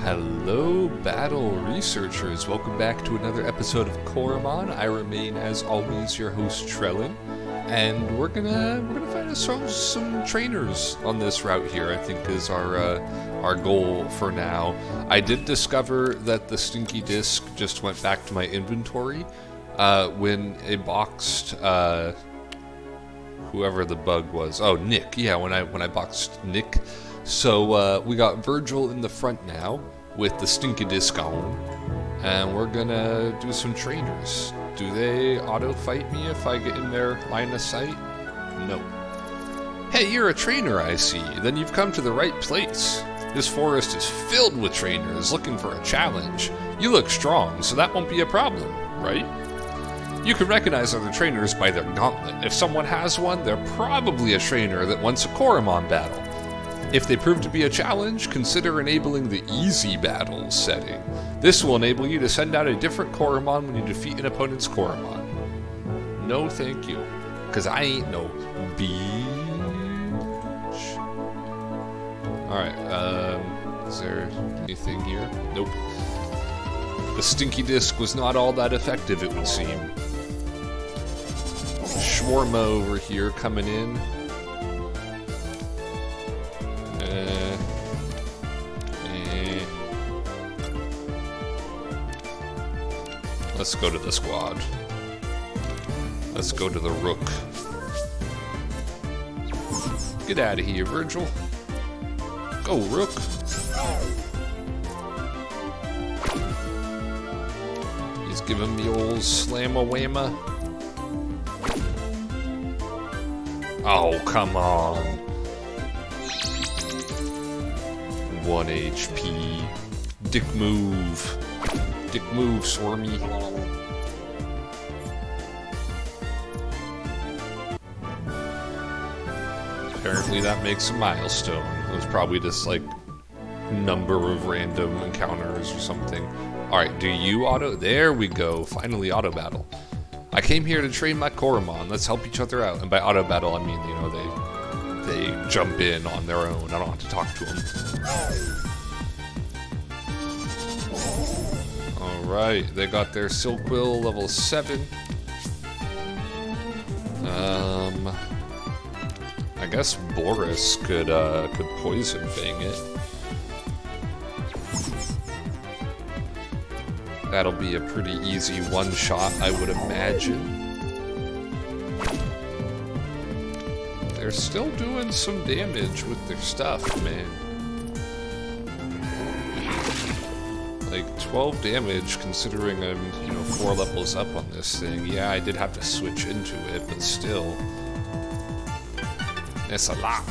Hello, battle researchers. Welcome back to another episode of Coromon. I remain, as always, your host Trellin, and we're gonna find ourselves some trainers on this route here. I think is our goal for now. I did discover that the stinky disc just went back to my inventory when it boxed whoever the bug was. Oh, Nick. Yeah, when I boxed Nick. So we got Virgil in the front now with the stinky disc on, and we're gonna do some trainers. Do they auto fight me if I get in their line of sight? No. Hey, you're a trainer, I see. Then you've come to the right place. This forest is filled with trainers looking for a challenge. You look strong, so that won't be a problem, right? You can recognize other trainers by their gauntlet. If someone has one, they're probably a trainer that wants a Coromon battle. If they prove to be a challenge, consider enabling the Easy Battles setting. This will enable you to send out a different Coromon when you defeat an opponent's Coromon. No thank you, because I ain't no bitch. Alright, is there anything here? Nope. The stinky disc was not all that effective, it would seem. Shawarma over here coming in. Let's go to the squad. Let's go to the rook. Get out of here, Virgil. Go, rook. He's giving me old slamma-whamma. Oh, come on. 1 HP. Dick move. Dick move, Swarmy. Apparently that makes a milestone. It was probably just like number of random encounters or something. Alright, do you auto? There we go. Finally auto battle. I came here to train my Coromon. Let's help each other out. And by auto battle, I mean, you know, they jump in on their own. I don't have to talk to them. Alright, they got their Silkwill level 7. I guess Boris could poison Fang it. That'll be a pretty easy one-shot, I would imagine. They're still doing some damage with their stuff, man. Like 12 damage, considering I'm, 4 levels up on this thing. Yeah, I did have to switch into it, but still. It's a lot.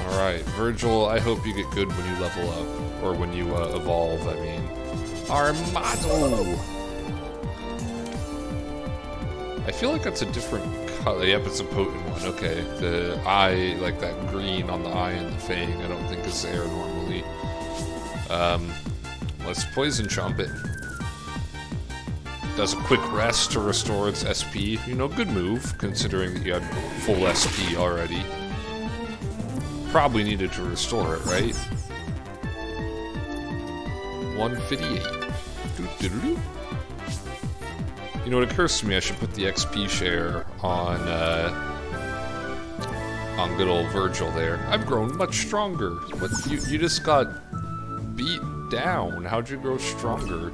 Alright, Virgil, I hope you get good when you level up. Or when you evolve, I mean. Armado! I feel like that's a different color. Yep, it's a potent one. Okay. The eye, like that green on the eye and the fang, I don't think is there normally. Let's poison chomp it. Does a quick rest to restore its SP. Good move, considering that you had full SP already. Probably needed to restore it, right? 158. Doo-doo-doo-doo. It occurs to me I should put the XP share on good old Virgil there. I've grown much stronger. What, you just got beat down. How'd you grow stronger?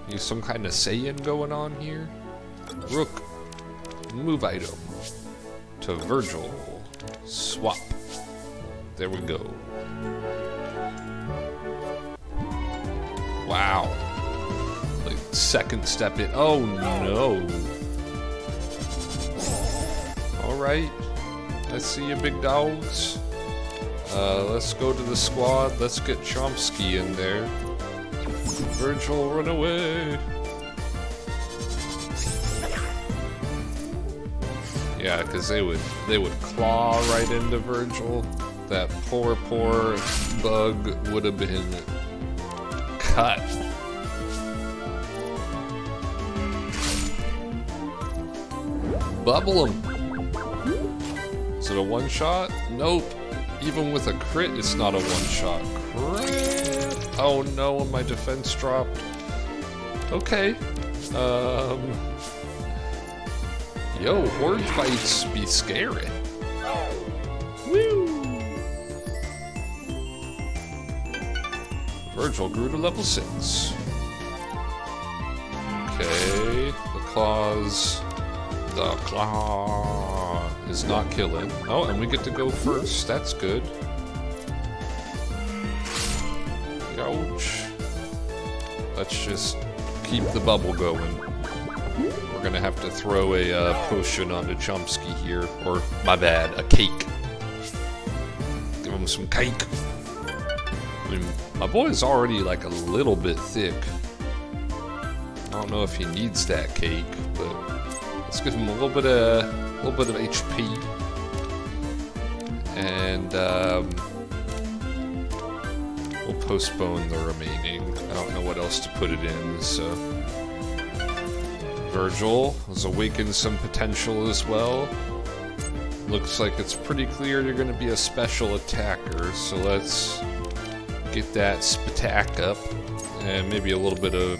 You some kind of Saiyan going on here? Rook. Move item. To Virgil. Swap. There we go. Wow. Like, second step in. Oh no. Alright. I see you, big dogs. Let's go to the squad. Let's get Chomsky in there. Virgil, run away. Yeah, because they would claw right into Virgil. That poor bug would have been cut. Bubble him. Is it a one-shot? Nope. Even with a crit, it's not a one-shot. Crap. Oh no, my defense dropped. Okay. Yo, horde fights be scary. Woo! Virgil grew to level 6. Okay, the claws. The claw is not killing. Oh, and we get to go first. That's good. Ouch. Let's just keep the bubble going. We're gonna have to throw a potion onto Chomsky here. Or, my bad, a cake. Give him some cake. I mean, my boy's already like a little bit thick. I don't know if he needs that cake, but let's give him a little bit of HP. And we'll postpone the remaining. I don't know what else to put it in, so Virgil has awakened some potential as well. Looks like it's pretty clear you're going to be a special attacker, so let's get that spatak up, and maybe a little bit of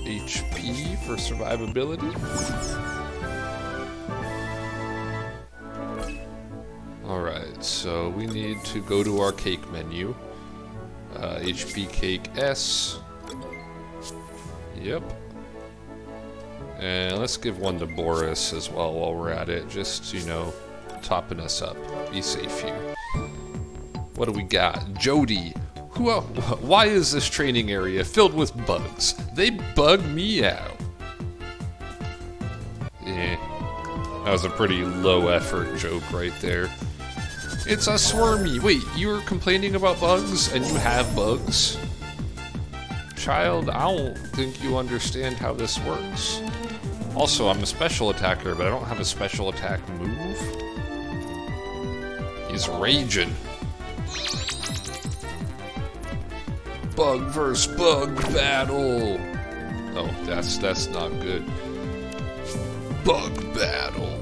HP for survivability. Alright, so we need to go to our cake menu. HP cake S. Yep. And let's give one to Boris as well while we're at it, just, you know, topping us up. Be safe here. What do we got? Jody. Why is this training area filled with bugs? They bug me out. That was a pretty low effort joke right there. It's a swarmy. Wait, you were complaining about bugs and you have bugs? Child, I don't think you understand how this works. Also, I'm a special attacker, but I don't have a special attack move. He's raging. Bug versus bug battle. Oh, that's not good. Bug battle.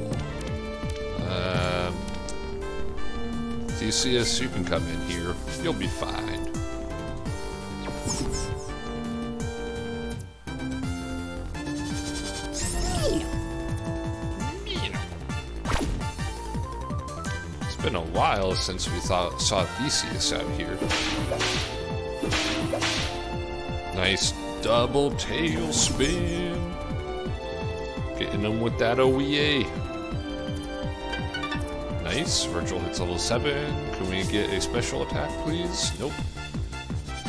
Theseus, you can come in here. You'll be fine. It's been a while since we saw Theseus out here. Nice double tail spin. Getting him with that OEA. Nice. Virgil hits level 7. Can we get a special attack, please? Nope.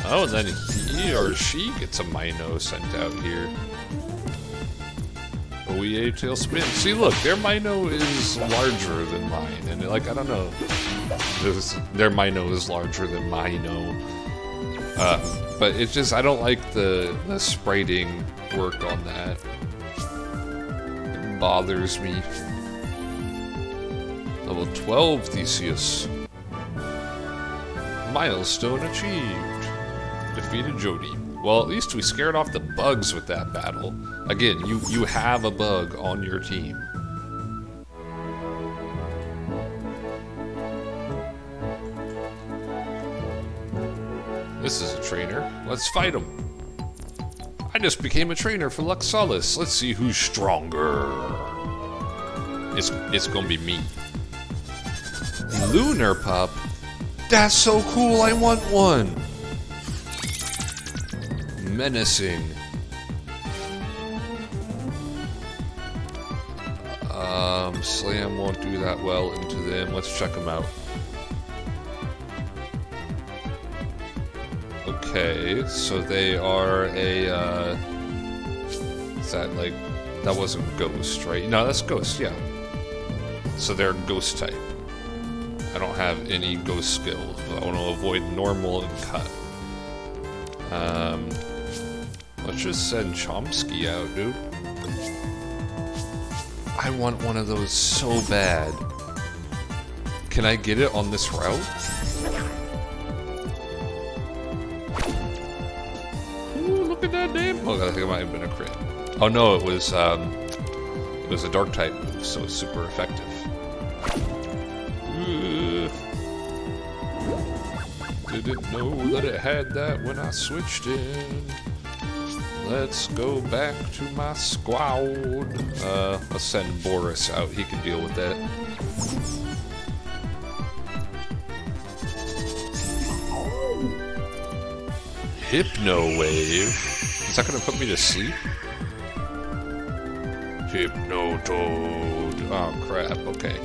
Oh, and then he or she gets a Mino sent out here. OEA tail spin. See, look, their Mino is larger than mine. And, like, I don't know. Their Mino is larger than Mino. But it's just, I don't like the spriting work on that. It bothers me. Level 12 Theseus. Milestone achieved. Defeated Jody. Well, at least we scared off the bugs with that battle. Again, you have a bug on your team. This is a trainer. Let's fight him. I just became a trainer for Luxalis. Let's see who's stronger. It's gonna be me. Lunar Pup? That's so cool, I want one! Menacing. Slam won't do that well into them. Let's check them out. Okay, so they are a, is that like, that wasn't Ghost, right? No, that's Ghost, yeah. So they're Ghost type. I don't have any Ghost skills. I want to avoid normal and cut. Let's just send Chomsky out, dude. I want one of those so bad. Can I get it on this route? Ooh, look at that name. Oh, I think it might have been a crit. Oh no, it was a dark type move, so it's super effective. Didn't know that it had that when I switched in. Let's go back to my squad. Let's send Boris out. He can deal with that. Hypno Wave. Is that gonna put me to sleep? Hypno Toad. Oh crap. Okay.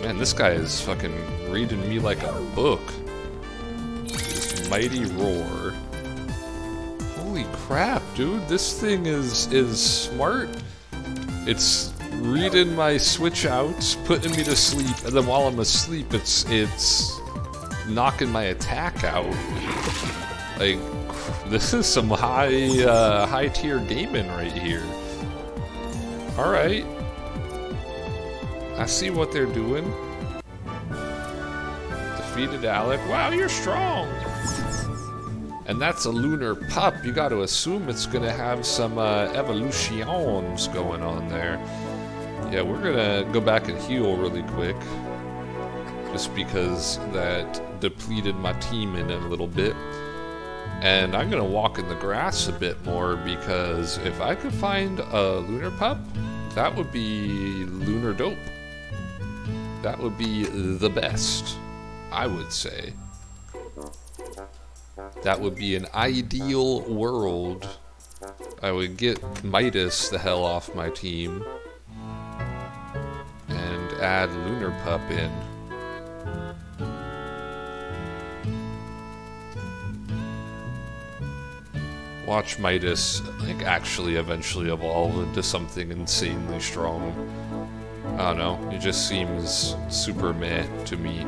Man, this guy is fucking reading me like a book. This Mighty Roar. Holy crap, dude! This thing is smart. It's reading my switch outs, putting me to sleep, and then while I'm asleep, it's knocking my attack out. Like, this is some high tier gaming right here. All right, I see what they're doing. Defeated Alec. Wow, you're strong. And that's a lunar pup. You got to assume it's going to have some evolutions going on there. Yeah, we're going to go back and heal really quick. Just because that depleted my team in a little bit. And I'm going to walk in the grass a bit more because if I could find a lunar pup, that would be lunar dope. That would be the best, I would say. That would be an ideal world. I would get Midas the hell off my team and add Lunar Pup in. Watch Midas like actually eventually evolve into something insanely strong. I don't know, it just seems super meh to me.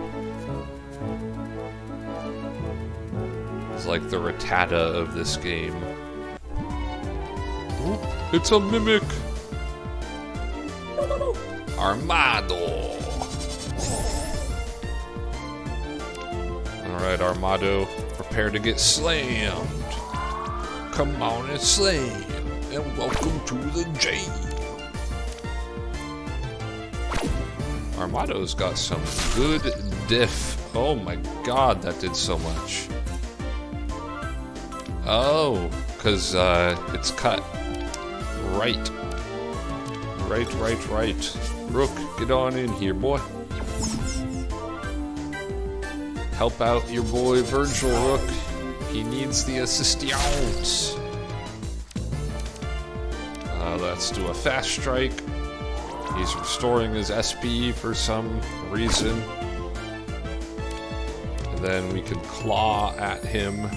It's like the Rattata of this game. Ooh, it's a mimic! Armado! Alright, Armado, prepare to get slammed. Come on and slam, and welcome to the jail. Armado's got some good diff. Oh my god, that did so much. Oh, because it's cut. Right. Right. Rook, get on in here, boy. Help out your boy Virgil, Rook. He needs the assistance. Let's do a fast strike. He's restoring his SP for some reason. And then we can claw at him.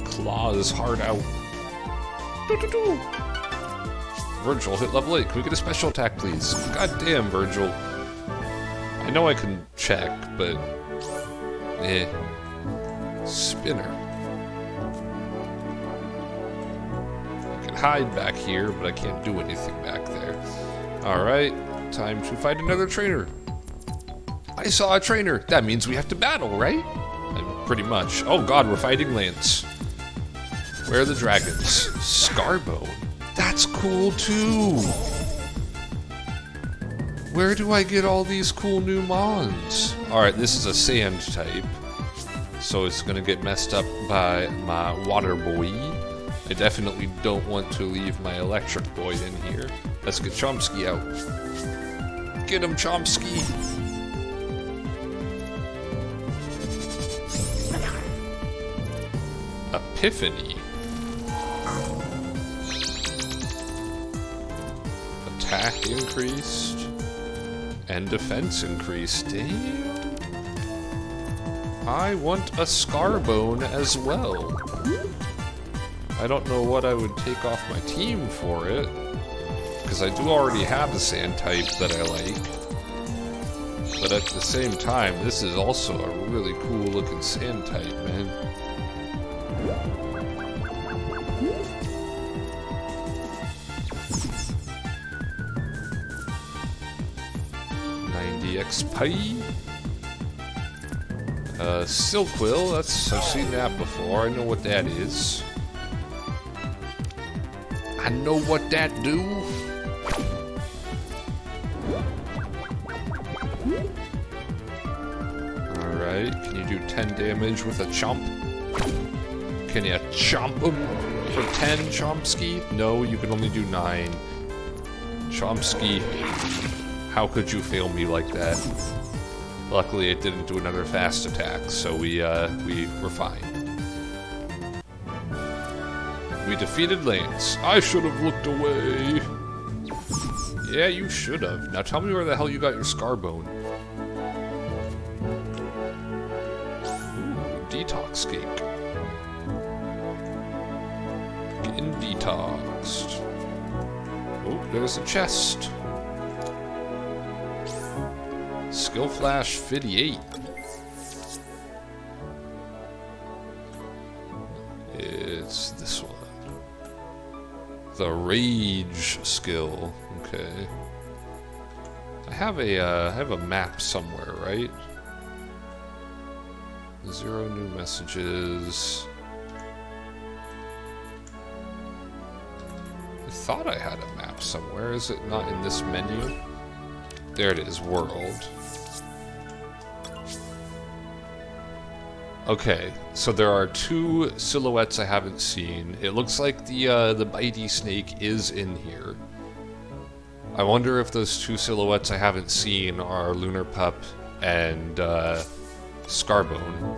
Claw his heart out. Virgil hit level 8. Can we get a special attack, please? God damn, Virgil. I know I can check, but... Spinner. I can hide back here, but I can't do anything back there. Alright, time to fight another trainer. I saw a trainer. That means we have to battle, right? Pretty much. Oh god, we're fighting Lance. Where are the dragons? Scarbone. That's cool too. Where do I get all these cool new mons? Alright, this is a sand type. So it's gonna get messed up by my water boy. I definitely don't want to leave my electric boy in here. Let's get Chomsky out. Get him, Chomsky! Epiphany. Attack increased. And defense increased. Damn. I want a Scarbone as well. I don't know what I would take off my team for it. Because I do already have a sand type that I like. But at the same time, this is also a really cool looking sand type, man. 90 XP. Silkwill, I've seen that before. I know what that is. I know what that do. Alright, can you do 10 damage with a chomp? Can you chomp him for 10, Chomsky? No, you can only do 9. Chomsky, how could you fail me like that? Luckily, it didn't do another fast attack, so we were fine. We defeated Lance. I should have looked away. Yeah, you should have. Now tell me where the hell you got your scar bone. Ooh, detox cake. Getting detoxed. Oh, there's a chest. Skill Flash 58. It's this one. The Rage skill. Okay. I have a map somewhere, right? 0 new messages. I thought I had a map somewhere. Is it not in this menu? There it is, world. Okay, so there are 2 silhouettes I haven't seen. It looks like the bitey snake is in here. I wonder if those 2 silhouettes I haven't seen are Lunar Pup and Scarbone.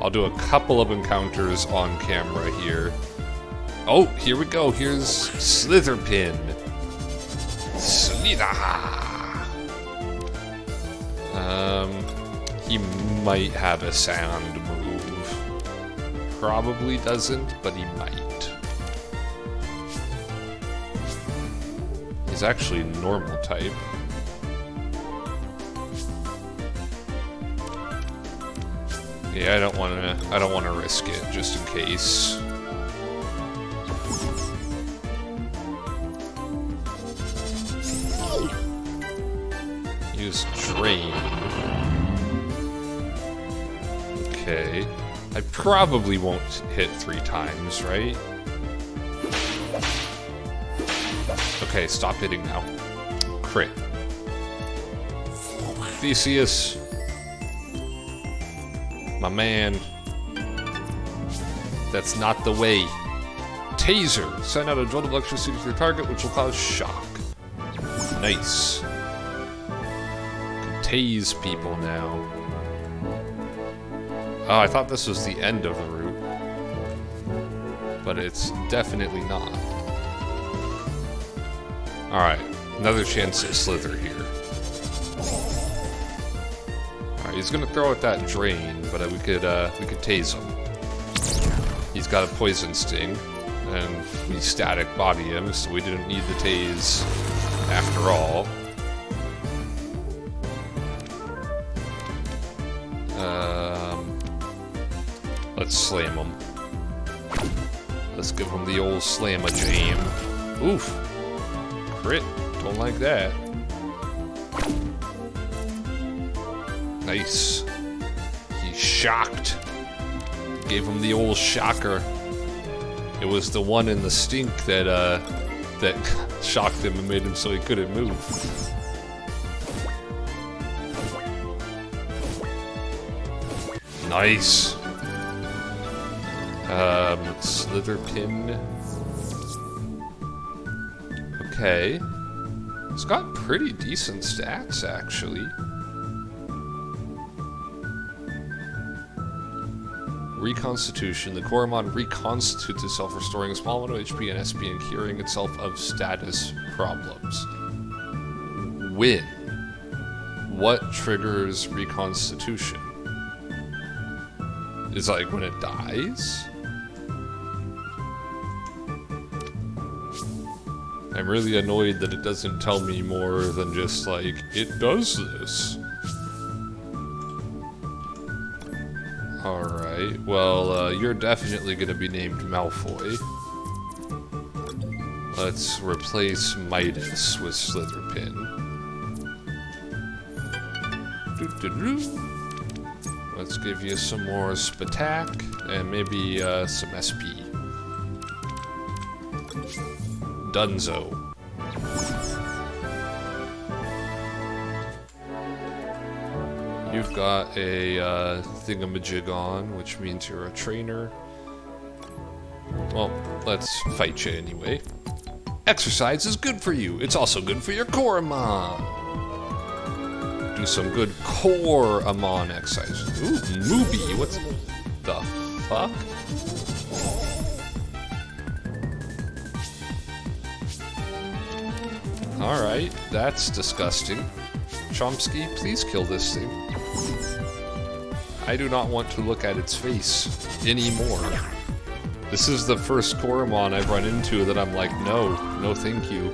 I'll do a couple of encounters on camera here. Oh, here we go. Here's Slitherpin. Slither. He might have a sound move. Probably doesn't, but he might. He's actually normal type. Yeah, I don't wanna risk it just in case. Use Drain. Okay. I probably won't hit 3 times, right? Okay, stop hitting now. Crit. Theseus. My man. That's not the way. Taser. Send out a jolt of electricity to your target, which will cause shock. Nice. Can tase people now. Oh, I thought this was the end of the route. But it's definitely not. Alright, another chance to slither here. Alright, he's gonna throw out that drain, but we could tase him. He's got a poison sting, and we static body him, so we didn't need the tase after all. Let's slam him. Let's give him the old slam-a-jam. Oof. Crit. Don't like that. Nice. He's shocked. Gave him the old shocker. It was the one in the stink that shocked him and made him so he couldn't move. Nice. Slitherpin. Okay. It's got pretty decent stats, actually. Reconstitution. The Coromon reconstitutes itself, restoring a small amount of HP and SP and curing itself of status problems. When? What triggers reconstitution? Is like when it dies? I'm really annoyed that it doesn't tell me more than just like, it does this. Alright, well, you're definitely gonna be named Malfoy. Let's replace Midas with Slitherpin. Let's give you some more Spatak, and maybe some SP. Dunzo. You've got a thingamajig on, which means you're a trainer. Well, let's fight you anyway. Exercise is good for you. It's also good for your Coromon. Do some good Coromon exercise. Ooh, Mooby. What's the fuck? Alright, that's disgusting. Chomsky, please kill this thing. I do not want to look at its face anymore. This is the first Coromon I've run into that I'm like, no thank you.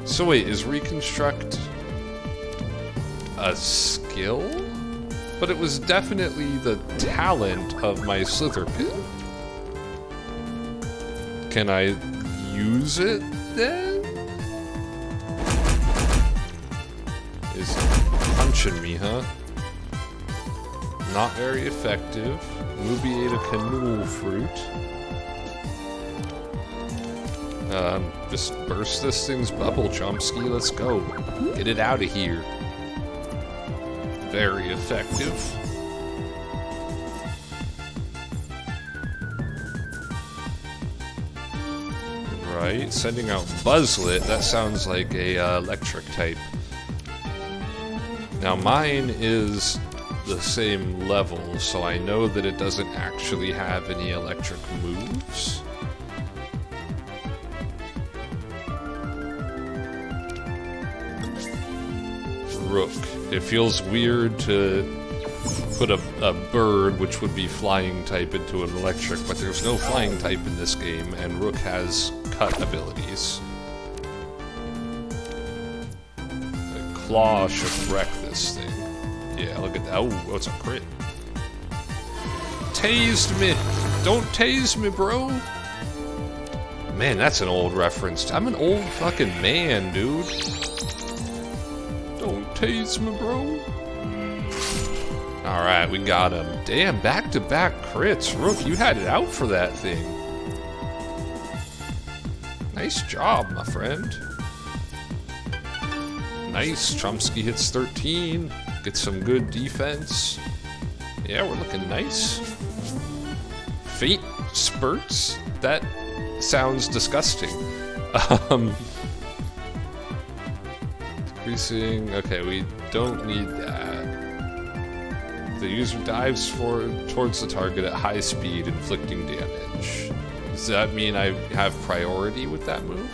So wait, is Reconstruct a skill? But it was definitely the talent of my Slitherpit. Can I use it then? Is punching me, huh? Not very effective. Mooby ate a canoe fruit. Just burst this thing's bubble, Chomsky. Let's go. Get it out of here. Very effective. Right, sending out Buzzlet. That sounds like a electric type. Now mine is the same level, so I know that it doesn't actually have any electric moves. Rook. It feels weird to put a bird, which would be flying type, into an electric, but there's no flying type in this game, and Rook has cut abilities. The claw should wreck this thing. Yeah, look at that. Oh, it's a crit. Tased me! Don't tase me, bro! Man, that's an old reference. I'm an old fucking man, dude. Don't tase me, bro. Alright, we got him. Damn, back-to-back crits. Rook, you had it out for that thing. Nice job, my friend. Nice. Chomsky hits 13. Get some good defense. Yeah, we're looking nice. Faint spurts? That sounds disgusting. Decreasing. Okay, we don't need that. The user dives towards the target at high speed, inflicting damage. Does that mean I have priority with that move?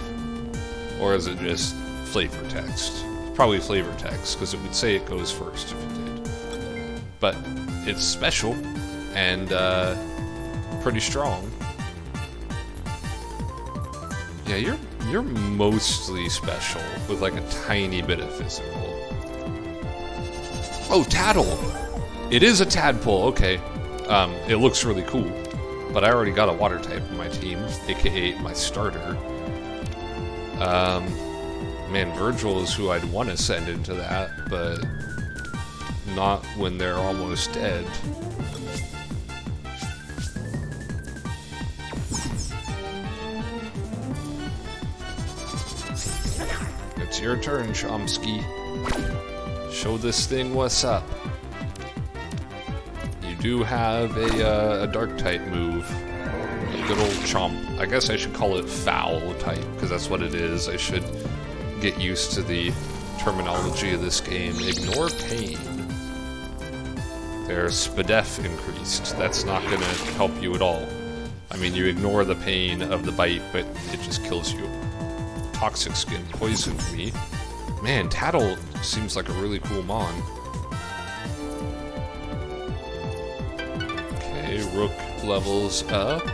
Or is it just flavor text? Probably flavor text, because it would say it goes first if it did. But it's special and pretty strong. Yeah, you're mostly special with like a tiny bit of physical. Oh, Tattle! It is a tadpole, okay. It looks really cool. But I already got a water type in my team, aka my starter. Man, Virgil is who I'd want to send into that, but not when they're almost dead. It's your turn, Chomsky. Show this thing what's up. You do have a dark type move. A good old chomp. I guess I should call it foul type, because that's what it is. I should get used to the terminology of this game. Ignore pain. Their SPDEF increased. That's not going to help you at all. I mean, you ignore the pain of the bite, but it just kills you. Toxic Skin poisoned me. Man, Tattle seems like a really cool mon. Okay, Rook levels up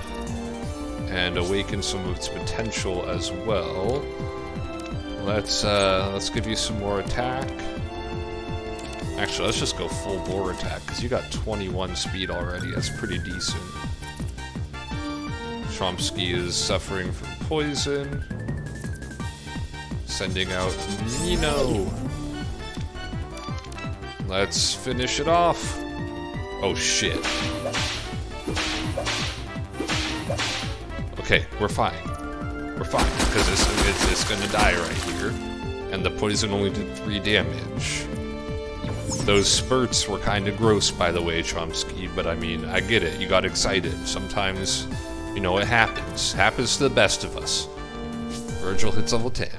and awakens some of its potential as well. Let's give you some more attack. Actually, let's just go full bore attack, because you got 21 speed already. That's pretty decent. Chomsky is suffering from poison. Sending out Nino. Let's finish it off. Oh shit. Okay, we're fine. We're fine, because it's gonna die right here. And the poison only did 3 damage. Those spurts were kind of gross, by the way, Chomsky, but I mean, I get it. You got excited. Sometimes, you know, it happens. Happens to the best of us. Virgil hits level 10.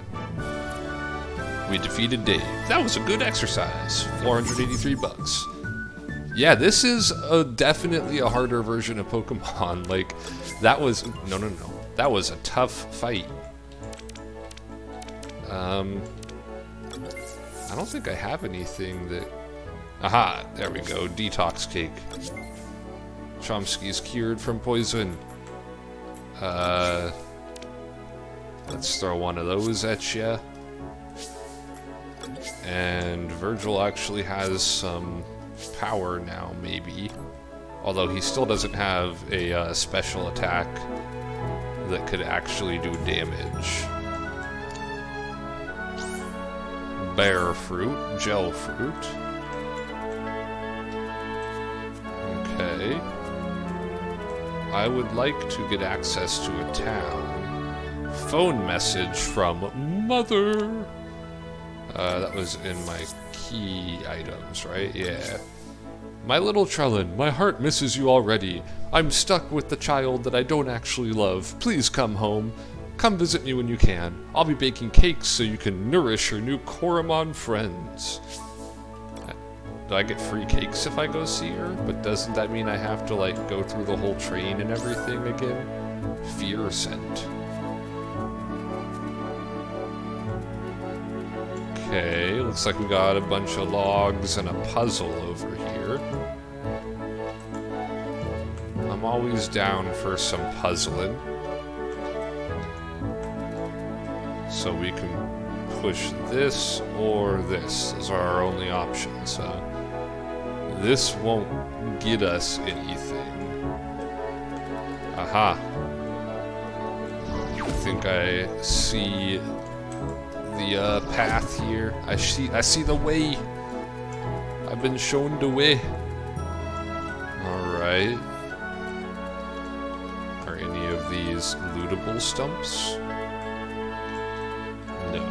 We defeated Dave. That was a good exercise. 483 bucks. Yeah, this is definitely a harder version of Pokemon. Like, that was... No. That was a tough fight. I don't think I have anything that... Aha, there we go. Detox cake. Chomsky's cured from poison. Let's throw one of those at ya. And Virgil actually has some power now, maybe. Although he still doesn't have a special attack that could actually do damage. Bear fruit, gel fruit. Okay. I would like to get access to a town. Phone message from Mother. That was in my key items, right? Yeah. My little Trellin, my heart misses you already. I'm stuck with the child that I don't actually love. Please come home. Come visit me when you can. I'll be baking cakes so you can nourish your new Coromon friends. Do I get free cakes if I go see her? But doesn't that mean I have to, like, go through the whole train and everything again? Fear scent. Okay, looks like we got a bunch of logs and a puzzle over here. I'm always down for some puzzling. So we can push this or this. Those are our only options. This won't get us anything. Aha. I think I see the path here. I see the way. I've been shown the way. Alright. Are any of these lootable stumps? No.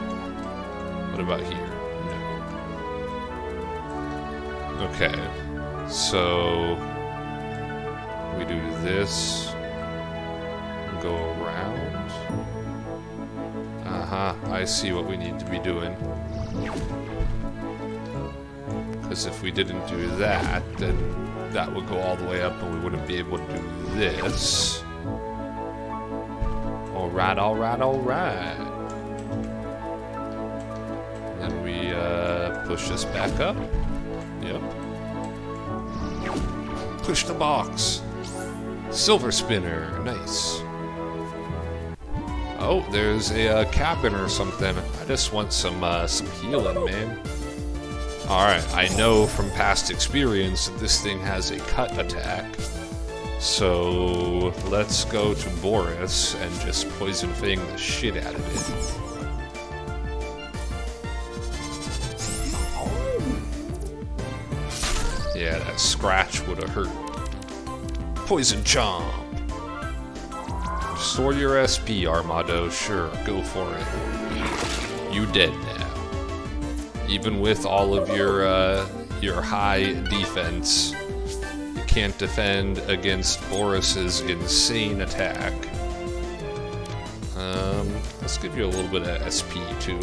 What about here? No. Okay. So we do this. Go around. I see what we need to be doing. Because if we didn't do that, then that would go all the way up and we wouldn't be able to do this. Alright. Then we push this back up. Yep. Push the box. Silver spinner. Nice. Oh, there's a cabin or something. I just want some healing, man. Alright, I know from past experience that this thing has a cut attack. So let's go to Boris and just poison fang the shit out of it. Yeah, that scratch would have hurt. Poison Chomp. Restore your SP, Armado. Sure, go for it. You dead now. Even with all of your high defense, you can't defend against Boris's insane attack. Let's give you a little bit of SP too.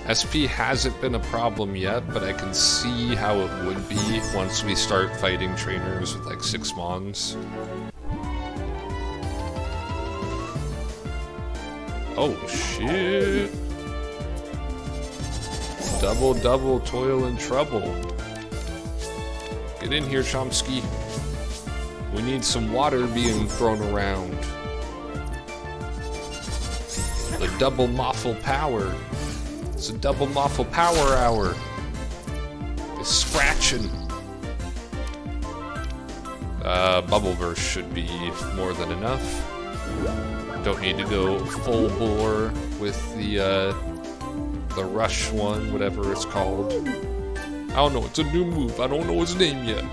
SP hasn't been a problem yet, but I can see how it would be once we start fighting trainers with like 6 mons. Oh shit. Double, toil and trouble. Get in here, Chomsky. We need some water being thrown around. The double muffle power. It's a double muffle power hour. It's scratching. Bubble burst should be more than enough. Don't need to go full bore with the rush one, whatever it's called. I don't know, it's a new move. I don't know its name yet.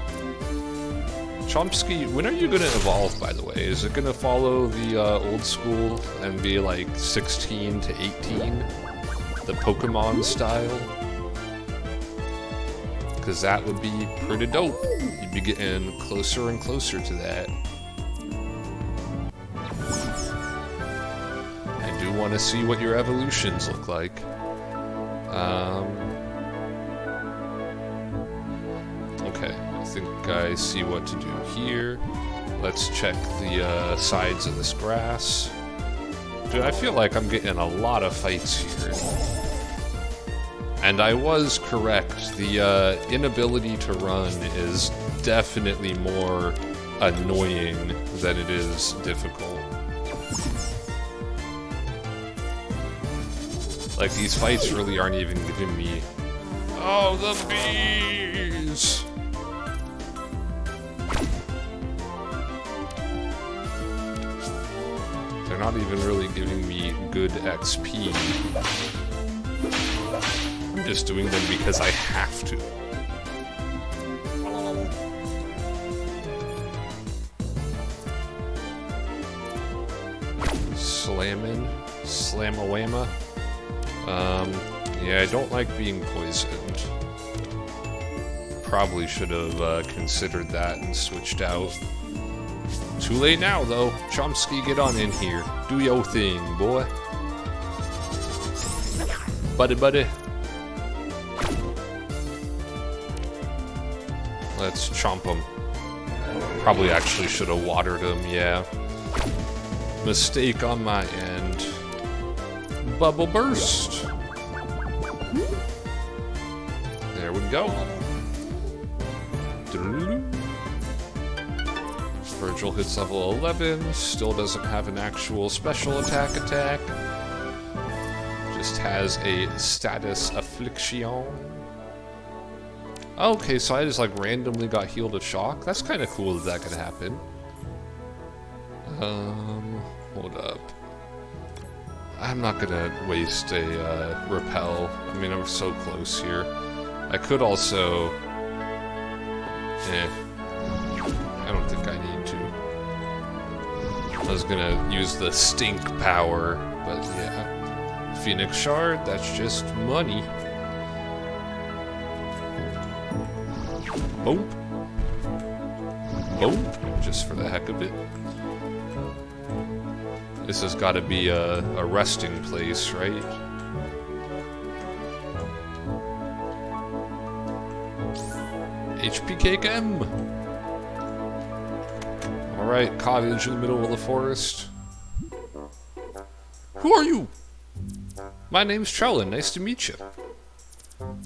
Chomsky, when are you gonna evolve, by the way? Is it gonna follow the old school and be like 16 to 18? The Pokemon style? because that would be pretty dope. You'd be getting closer and closer to that. I do want to see what your evolutions look like. Okay, I think I see what to do here. Let's check the sides of this grass. Dude, I feel like I'm getting a lot of fights here. And I was correct. The inability to run is definitely more annoying than it is difficult. Like, these fights really aren't even giving me... Oh, the bees! They're not even really giving me good XP. I'm just doing them because I have to. Slammin', slam-a-whamma. Yeah, I don't like being poisoned. Probably should have considered that and switched out. Too late now, though. Chomsky, get on in here. Do your thing, boy. Buddy, buddy. Let's chomp him. Probably actually should have watered him, yeah. Mistake on my end. Bubble burst. There we go. Virgil hits level 11, still doesn't have an actual special attack. Just has a status affliction. Okay, so I just like randomly got healed of shock. That's kind of cool that could happen. Hold up. I'm not gonna waste a repel. I mean, I'm so close here. I could also... I don't think I need to. I was gonna use the stink power, but yeah. Phoenix Shard, that's just money. Boop. Boop. Just for the heck of it. This has got to be a resting place, right? HP Cake M! Alright, cottage in the middle of the forest. Who are you? My name's Trellin, nice to meet you.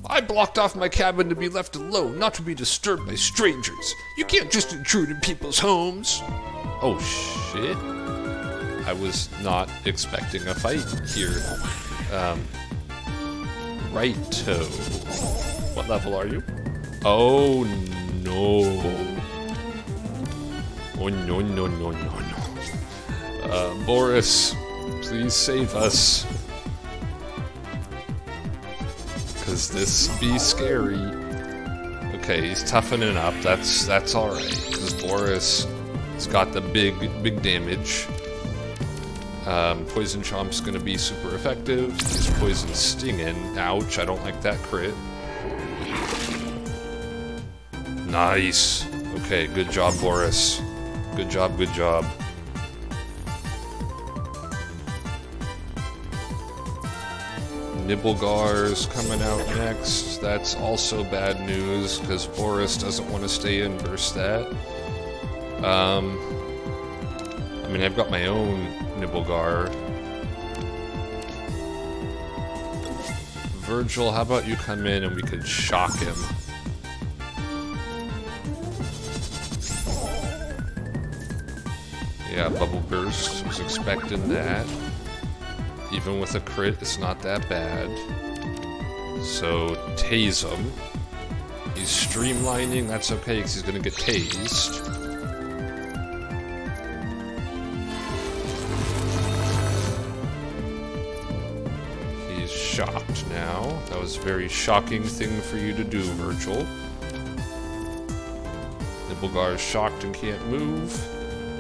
I blocked off my cabin to be left alone, not to be disturbed by strangers. You can't just intrude in people's homes. Oh shit. I was not expecting a fight here. Righto. What level are you? Oh no. Oh no no no no no. Boris, please save us. Cause this be scary. Okay, he's toughening up. That's alright. Cause Boris has got the big damage. Poison Chomp's gonna be super effective. He's poison stinging. Ouch, I don't like that crit. Nice. Okay, good job, Boris. Good job, good job. Nibblegar's coming out next. That's also bad news, because Boris doesn't want to stay in versus that. I mean, I've got my own Nibblegar. Virgil, how about you come in and we could shock him? Yeah, Bubble Burst. Was expecting that. Even with a crit, it's not that bad. So, tase him. He's streamlining, that's okay, because he's gonna get tased. He's shocked now. That was a very shocking thing for you to do, Virgil. Nibblegar is shocked and can't move.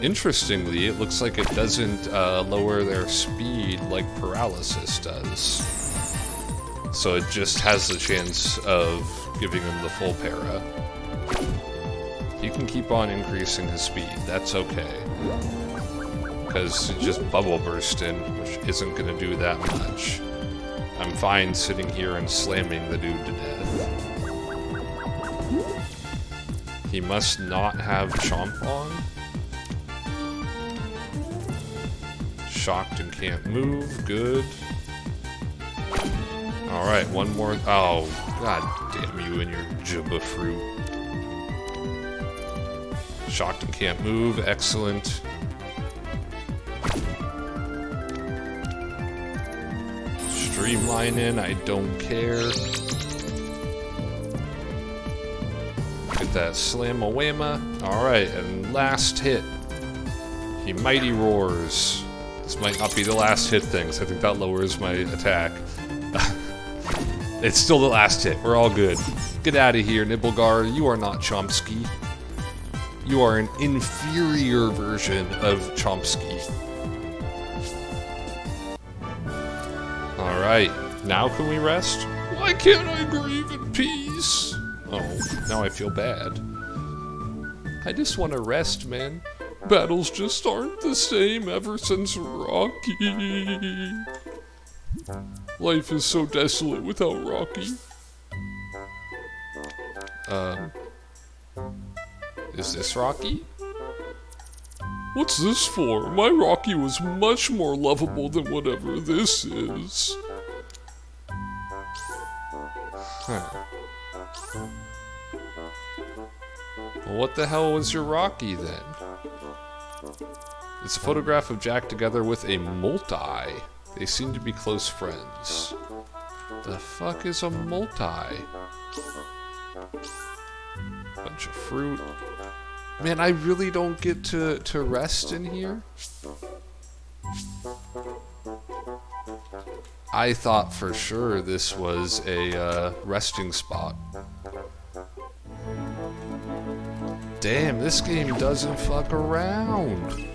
Interestingly, it looks like it doesn't lower their speed like paralysis does. So it just has the chance of giving him the full para. He can keep on increasing his speed, that's okay. Because it just bubble bursting, which isn't going to do that much. I'm fine sitting here and slamming the dude to death. He must not have Chomp on. Shocked and can't move, good. Alright, one more. Oh, god damn you and your Juba fruit. Shocked and can't move, excellent. Streamlining, I don't care. Get that slam-a-whamma. Alright, and last hit. He mighty roars. This might not be the last hit thing, so I think that lowers my attack. It's still the last hit. We're all good. Get out of here, Nibblegar. You are not Chomsky. You are an inferior version of Chomsky. Alright, now can we rest? Why can't I grieve in peace? Oh, now I feel bad. I just want to rest, man. Battles just aren't the same ever since Rocky. Life is so desolate without Rocky. Is this Rocky? What's this for? My Rocky was much more lovable than whatever this is. Huh. Well, what the hell was your Rocky then? It's a photograph of Jack together with a multi. They seem to be close friends. The fuck is a multi? Bunch of fruit. Man, I really don't get to rest in here. I thought for sure this was a resting spot. Damn, this game doesn't fuck around.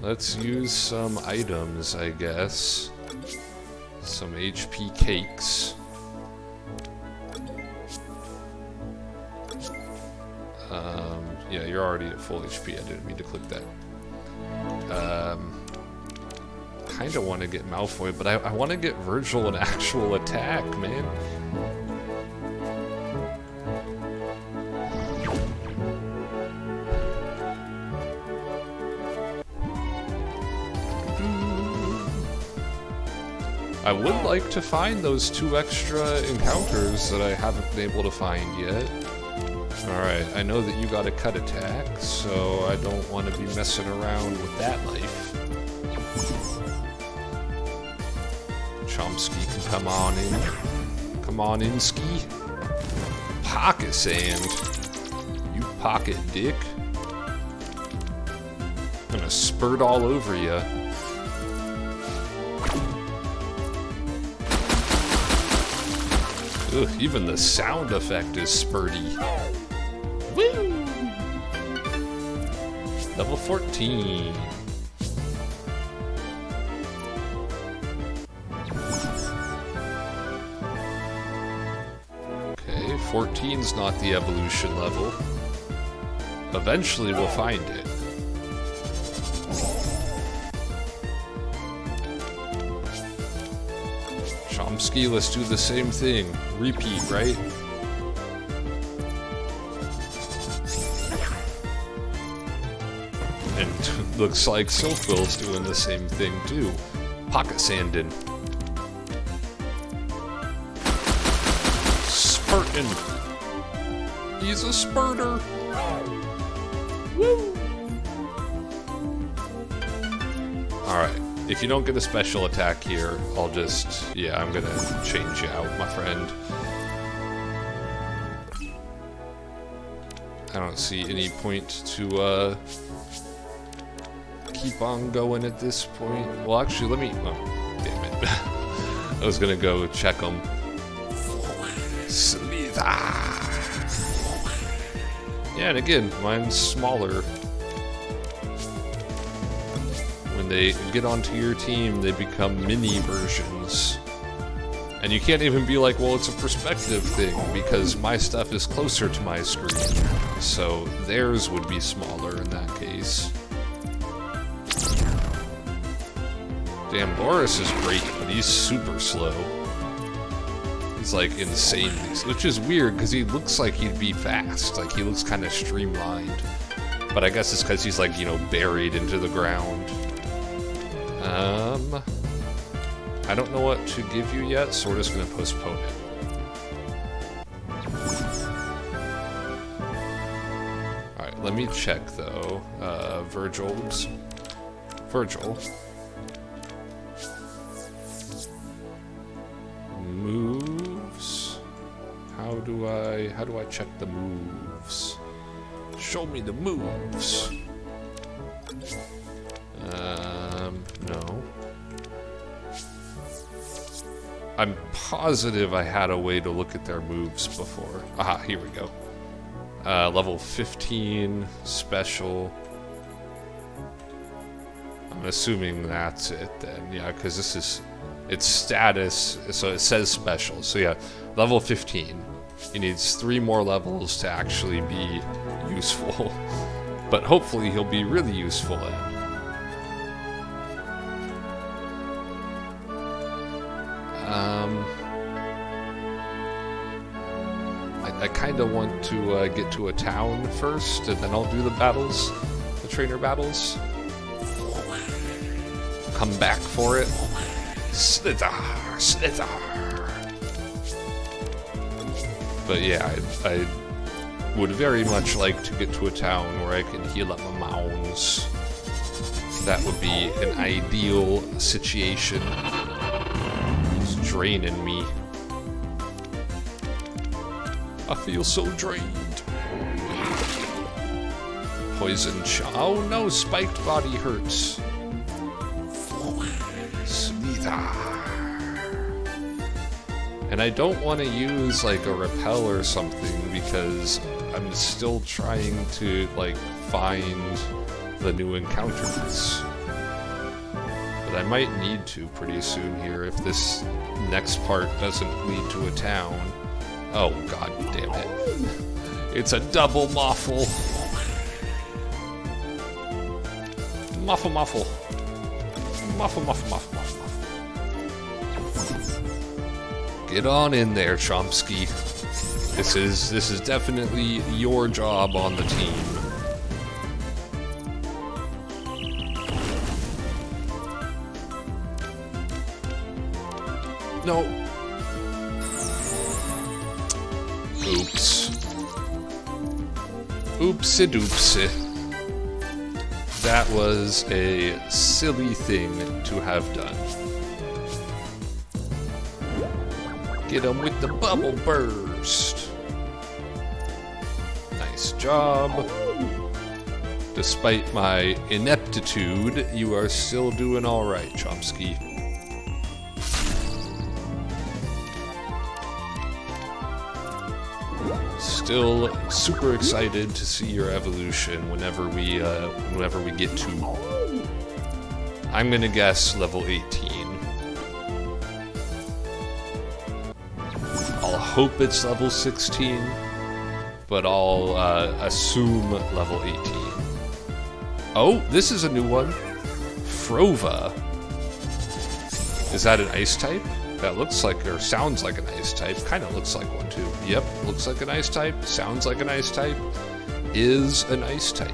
Let's use some items, I guess. Some HP cakes. Yeah, you're already at full HP. I didn't mean to click that. Kinda want to get Malfoy, but I want to get Virgil an actual attack, man. I would like to find those 2 extra encounters that I haven't been able to find yet. Alright, I know that you got a cut attack, so I don't want to be messing around with that life. Chomsky can come on in. Come on in, Ski. Pocket sand. You pocket dick. I'm gonna spurt all over ya. Ugh, even the sound effect is spurty. Woo! Level 14. Okay, 14's not the evolution level. Eventually we'll find it. Chomsky, let's do the same thing. Repeat, right? And looks like Silphil's doing the same thing too. Pocket sanding. Spurtin'. He's a spurter. Woo! Alright. If you don't get a special attack here, I'll just... yeah, I'm gonna change you out, my friend. I don't see any point to, keep on going at this point. Well, actually, let me... oh, damn it. I was gonna go check them. Slither! Yeah, and again, mine's smaller. When they get onto your team, they become mini versions. And you can't even be like, well, it's a perspective thing, because my stuff is closer to my screen. So theirs would be smaller in that case. Damn, Boris is great, but he's super slow. He's like insane, which is weird because he looks like he'd be fast. Like he looks kind of streamlined. But I guess it's because he's like, you know, buried into the ground. I don't know what to give you yet, so we're just gonna postpone it. Alright, let me check though. Virgil. Moves. How do I check the moves? Show me the moves. No. I'm positive I had a way to look at their moves before. Aha, here we go. Level 15, special. I'm assuming that's it then, yeah, because this is, it's status, so it says special. So yeah, level 15. He needs 3 more levels to actually be useful. But hopefully he'll be really useful at. I kind of want to get to a town first, and then I'll do the battles, the trainer battles. Come back for it. Slither, slither. But yeah, I would very much like to get to a town where I can heal up my mounds. That would be an ideal situation. It's draining me. I feel so drained. Poison shot. Oh no, spiked body hurts. Slither. And I don't want to use like a repel or something because I'm still trying to like find the new encounters. But I might need to pretty soon here if this next part doesn't lead to a town. Oh god damn it. It's a double muffle. Muffle muffle. Muffle muffle muffle muffle. Get on in there, Chomsky. This is definitely your job on the team. No. Oops. Oopsie doopsie. That was a silly thing to have done. Get him with the bubble burst. Nice job. Despite my ineptitude, you are still doing alright, Chomsky. Still super excited to see your evolution whenever we get to. I'm gonna guess level 18. I'll hope it's level 16, but I'll assume level 18. Oh, this is a new one. Frova. Is that an ice type? That looks like, or sounds like an ice type. Kind of looks like one too. Yep, looks like an ice type. Sounds like an ice type. Is an ice type.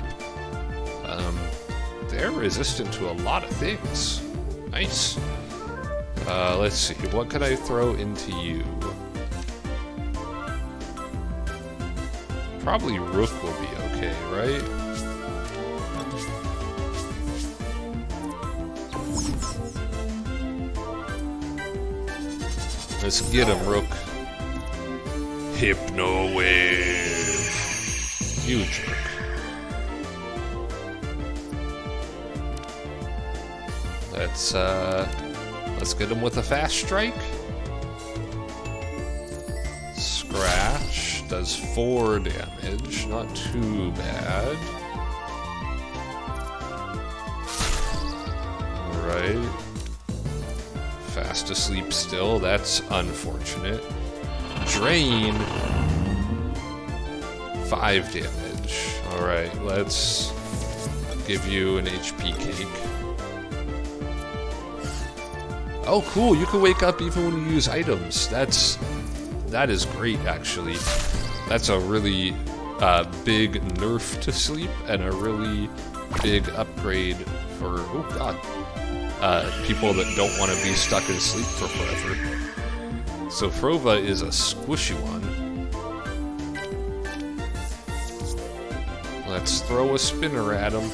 They're resistant to a lot of things. Nice. Let's see. What could I throw into you? Probably Rook will be okay, right? Let's get him, Rook. Hypno Wave. Huge Rook. Let's get him with a fast strike. Scratch does 4 damage, not too bad. Alright. Fast asleep still, that's unfortunate. Drain. 5 damage. Alright, let's give you an HP cake. Oh, cool, you can wake up even when you use items. That is great, actually. That's a really big nerf to sleep and a really big upgrade for, oh god, people that don't want to be stuck in sleep for forever. So Frova is a squishy one. Let's throw a spinner at him.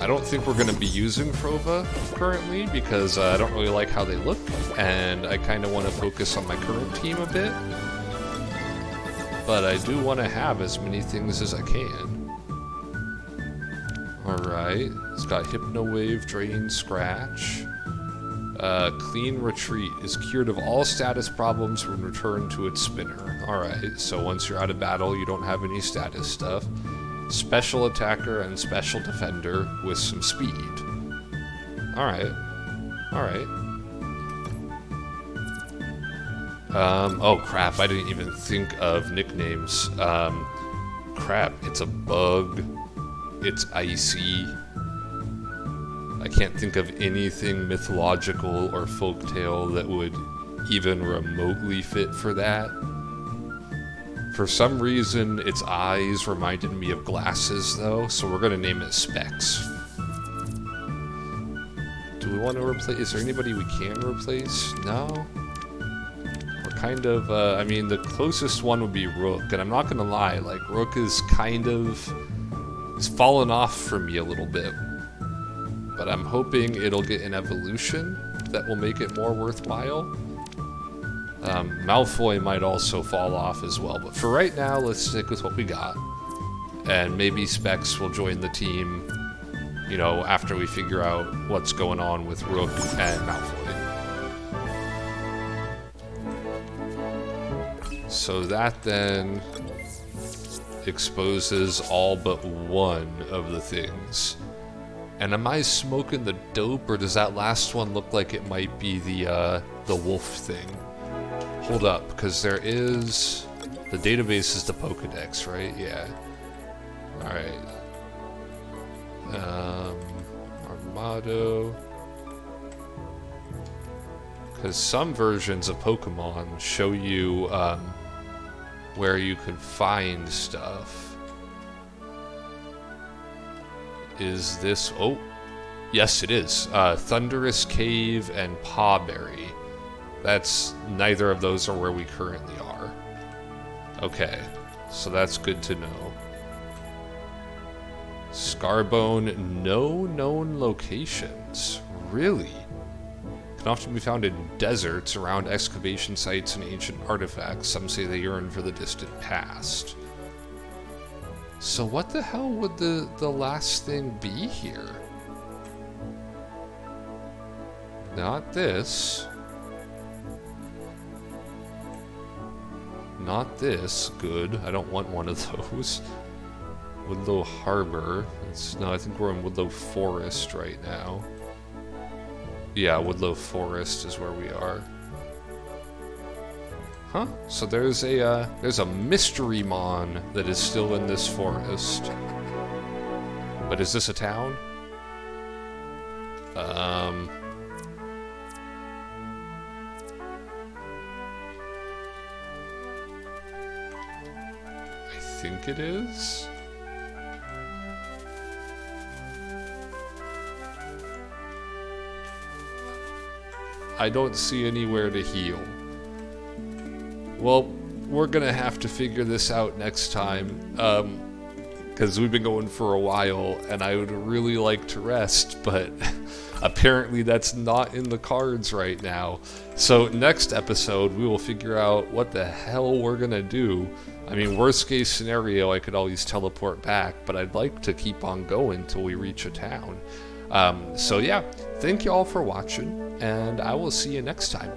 I don't think we're going to be using Frova currently because I don't really like how they look, and I kind of want to focus on my current team a bit. But I do want to have as many things as I can. Alright, it's got Hypno Wave, Drain, Scratch. Clean Retreat is cured of all status problems when returned to its spinner. Alright, so once you're out of battle, you don't have any status stuff. Special Attacker and Special Defender with some speed. Alright. Alright. Oh crap, I didn't even think of nicknames. Crap, it's a bug. It's icy. I can't think of anything mythological or folktale that would even remotely fit for that. For some reason, its eyes reminded me of glasses, though, so we're gonna name it Specs. Do we want to replace? Is there anybody we can replace? No? We're kind of, I mean, the closest one would be Rook, and I'm not gonna lie, like, Rook is kind of... it's fallen off for me a little bit. But I'm hoping it'll get an evolution that will make it more worthwhile. Malfoy might also fall off as well, but for right now, let's stick with what we got. And maybe Specs will join the team, you know, after we figure out what's going on with Rook and Malfoy. So that then exposes all but one of the things. And am I smoking the dope, or does that last one look like it might be the wolf thing? Hold up, because there is... the database is the Pokedex, right? Yeah. Alright. Armado. Because some versions of Pokemon show you where you can find stuff. Is this... oh, yes it is. Thunderous Cave and Pawberry. That's... neither of those are where we currently are. Okay, so that's good to know. Scarbone, no known locations. Really? Can often be found in deserts, around excavation sites and ancient artifacts. Some say they yearn for the distant past. So what the hell would the last thing be here? Not this. Not this. Good. I don't want one of those. Woodlow Harbor. No, I think we're in Woodlow Forest right now. Yeah, Woodlow Forest is where we are. Huh? So there's a mystery mon that is still in this forest. But is this a town? I think it is. I don't see anywhere to heal. Well, we're gonna have to figure this out next time, because we've been going for a while, and I would really like to rest, but apparently that's not in the cards right now. So next episode, we will figure out what the hell we're gonna do. I mean, worst case scenario, I could always teleport back, but I'd like to keep on going till we reach a town. So yeah, thank you all for watching, and I will see you next time.